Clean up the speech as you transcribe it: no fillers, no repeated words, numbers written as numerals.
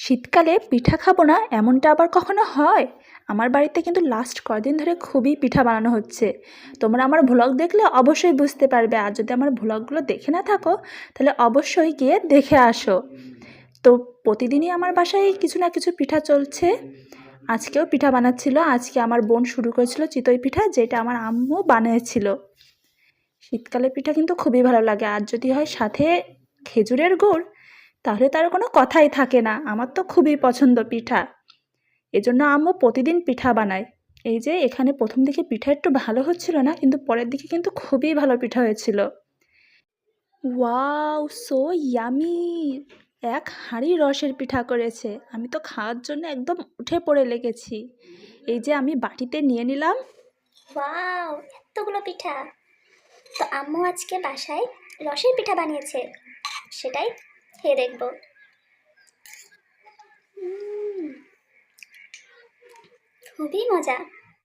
শীতকালে পিঠা খাবো না এমনটা আবার কখনো হয়? আমার বাড়িতে কিন্তু লাস্ট কদিন ধরে খুবই পিঠা বানানো হচ্ছে। তোমরা আমার ভ্লগ দেখলে অবশ্যই বুঝতে পারবে, আর যদি আমার ভ্লগগুলো দেখে না থাকো তাহলে অবশ্যই গিয়ে দেখে আসো। তো প্রতিদিনই আমার বাসায় কিছু না কিছু পিঠা চলছে। আজকেও পিঠা বানাচ্ছিল। আজকে আমার বোন শুরু করেছিল চিতই পিঠা, যেটা আমার আম্মু বানিয়েছিল। শীতকালে পিঠা কিন্তু খুবই ভালো লাগে, আর যদি হয় সাথে খেজুরের গুড় তাহলে তার কোনো কথাই থাকে না। আমার তো খুবই পছন্দ পিঠা, এজন্য আম্মু প্রতিদিন পিঠা বানায়। এই যে এখানে প্রথম দিকে পিঠা একটু ভালো হচ্ছিল না, কিন্তু পরের দিকে কিন্তু খুবই ভালো পিঠা হয়েছিল। Wow, so yummy! এক হাঁড়ি রসের পিঠা করেছে। আমি তো খাওয়ার জন্য একদম উঠে পড়ে লেগেছি। এই যে আমি বাটিতে নিয়ে নিলাম। ওয়াও, এতগুলো পিঠা! তো আম্মু আজকে বাসায় রসের পিঠা বানিয়েছে, সেটাই খেয়ে দেখবো। খুবই মজা।